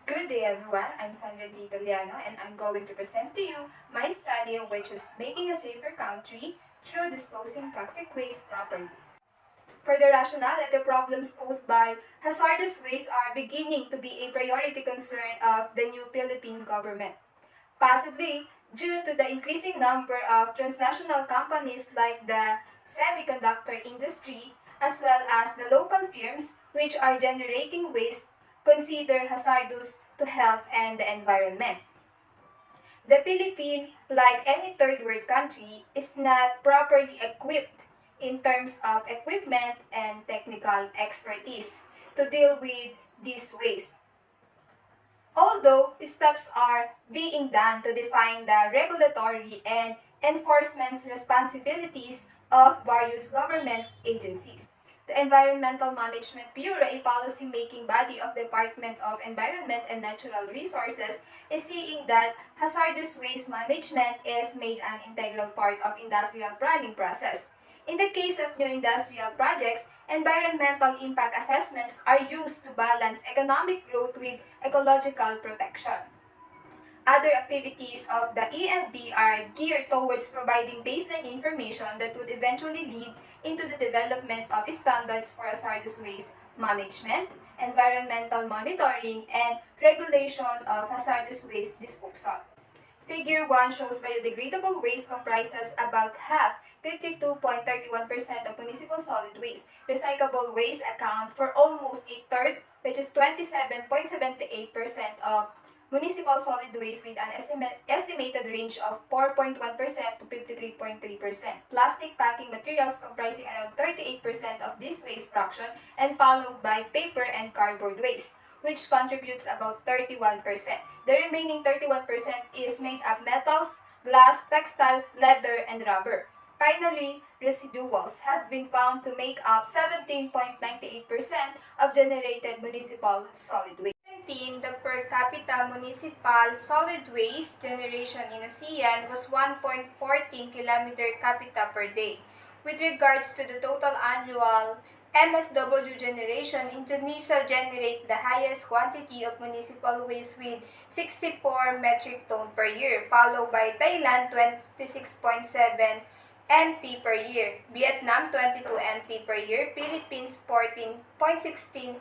Good day everyone, I'm Sandra D. Italiano and I'm going to present to you my study which is making a safer country through disposing toxic waste properly. For the rationale and the problems posed by hazardous waste are beginning to be a priority concern of the new Philippine government. Possibly due to the increasing number of transnational companies like the semiconductor industry as well as the local firms which are generating waste considered hazardous to health and the environment. The Philippines, like any third world country, is not properly equipped in terms of equipment and technical expertise to deal with these waste. Although steps are being done to define the regulatory and enforcement responsibilities of various government agencies. The Environmental Management Bureau, a policy-making body of the Department of Environment and Natural Resources, is seeing that hazardous waste management is made an integral part of industrial planning process. In the case of new industrial projects, environmental impact assessments are used to balance economic growth with ecological protection. Other activities of the EMB are geared towards providing baseline information that would eventually lead into the development of standards for hazardous waste management, environmental monitoring, and regulation of hazardous waste disposal. Figure 1 shows biodegradable waste comprises about half, 52.31% of municipal solid waste. Recyclable waste account for almost a third, which is 27.78% of municipal solid waste with an estimated range of 4.1% to 53.3%. Plastic packing materials comprising around 38% of this waste fraction and followed by paper and cardboard waste, which contributes about 31%. The remaining 31% is made of metals, glass, textile, leather, and rubber. Finally, residuals have been found to make up 17.98% of generated municipal solid waste. 2017, the per capita municipal solid waste generation in ASEAN was 1.14 kilometer capita per day. With regards to the total annual MSW generation, Indonesia generates the highest quantity of municipal waste with 64 metric ton per year, followed by Thailand 26.7 MT per year, Vietnam 22 MT per year, Philippines 14.16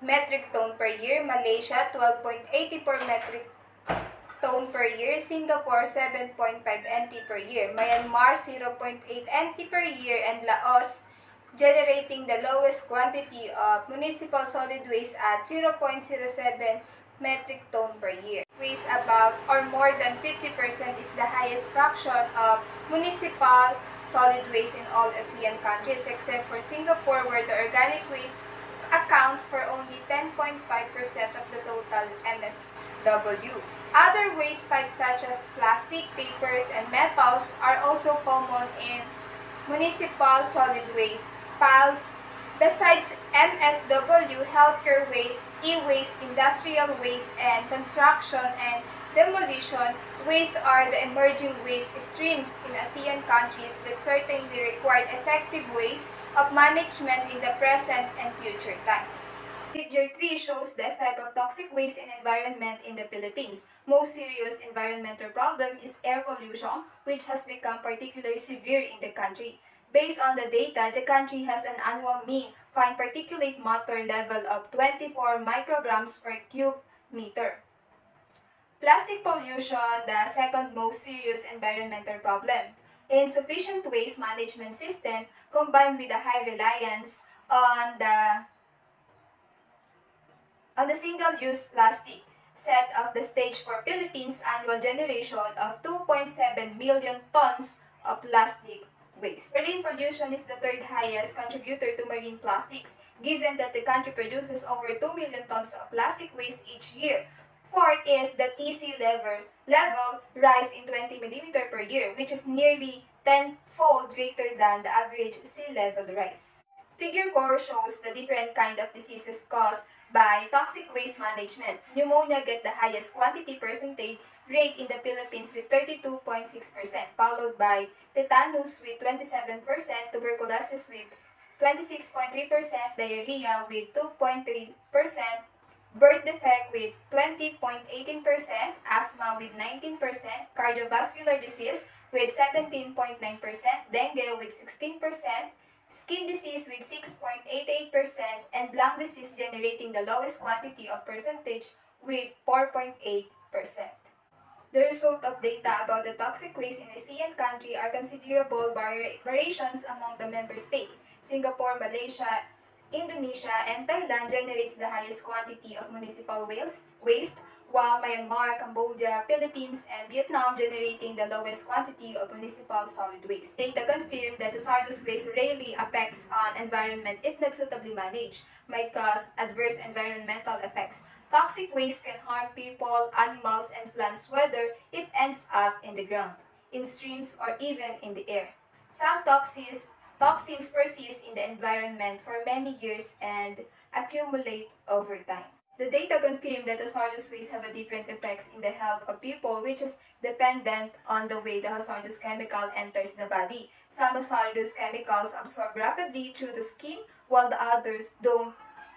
metric ton per year, Malaysia 12.84 metric ton per year, Singapore 7.5 MT per year, Myanmar 0.8 MT per year, and Laos generating the lowest quantity of municipal solid waste at 0.07 metric ton per year. Waste about or more than 50% is the highest fraction of municipal solid waste in all ASEAN countries except for Singapore where the organic waste accounts for only 10.5% of the total MSW. Other waste types such as plastic, papers, and metals are also common in municipal solid waste piles. Besides MSW, healthcare waste, e-waste, industrial waste, and construction and demolition waste are the emerging waste streams in ASEAN countries that certainly require effective ways of management in the present and future times. Figure 3 shows the effect of toxic waste in environment in the Philippines. Most serious environmental problem is air pollution, which has become particularly severe in the country. Based on the data, the country has an annual mean fine particulate matter level of 24 micrograms per cube meter. Plastic pollution, the second most serious environmental problem. Insufficient waste management system combined with a high reliance on the single-use plastic set of the stage for Philippines' annual generation of 2.7 million tons of plastic waste. Marine pollution is the third highest contributor to marine plastics, given that the country produces over 2 million tons of plastic waste each year. Fourth is the TC level rise in 20 mm per year, which is nearly tenfold greater than the average sea level rise. Figure 4 shows the different kind of diseases caused by toxic waste management. Pneumonia get the highest quantity percentage rate in the Philippines with 32.6%, followed by tetanus with 27%, tuberculosis with 26.3%, diarrhea with 2.3%, birth defect with 20.18%, asthma with 19%, cardiovascular disease with 17.9%, dengue with 16%, skin disease with 6.88%, and lung disease generating the lowest quantity of percentage with 4.8%. The result of data about the toxic waste in ASEAN country are considerable variations among the member states. Singapore, Malaysia, Indonesia, and Thailand generates the highest quantity of municipal waste, while Myanmar, Cambodia, Philippines, and Vietnam generating the lowest quantity of municipal solid waste. Data confirm that hazardous waste rarely affects on environment if not suitably managed, might cause adverse environmental effects. Toxic waste can harm people, animals, and plants whether it ends up in the ground, in streams, or even in the air. Some toxins persist in the environment for many years and accumulate over time. The data confirm that hazardous waste have a different effects in the health of people, which is dependent on the way the hazardous chemical enters the body. Some hazardous chemicals absorb rapidly through the skin, while the others don't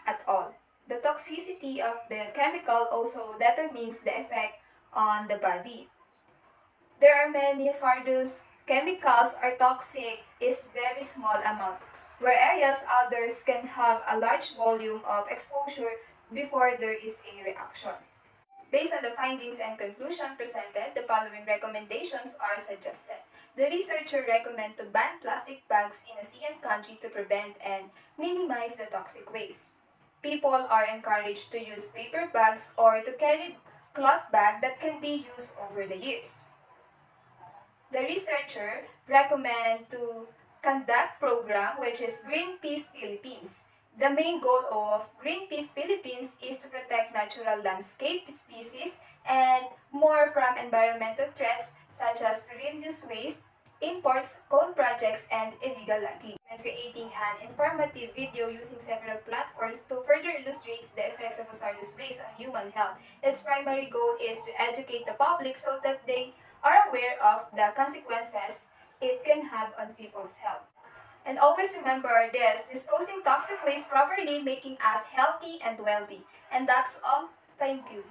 at all. The toxicity of the chemical also determines the effect on the body. There are many hazardous chemicals are toxic is very small amount, where areas others can have a large volume of exposure before there is a reaction. Based on the findings and conclusion presented, the following recommendations are suggested. The researcher recommend to ban plastic bags in ASEAN country to prevent and minimize the toxic waste. People are encouraged to use paper bags or to carry cloth bag that can be used over the years. The researcher recommend to conduct program which is Greenpeace Philippines. The main goal of Greenpeace Philippines is to protect natural landscape species and more from environmental threats such as perilous waste, imports, coal projects, and illegal logging. And creating an informative video using several platforms to further illustrate the effects of hazardous waste on human health. Its primary goal is to educate the public so that they are aware of the consequences it can have on people's health. And always remember this, disposing toxic waste properly making us healthy and wealthy. And that's all. Thank you.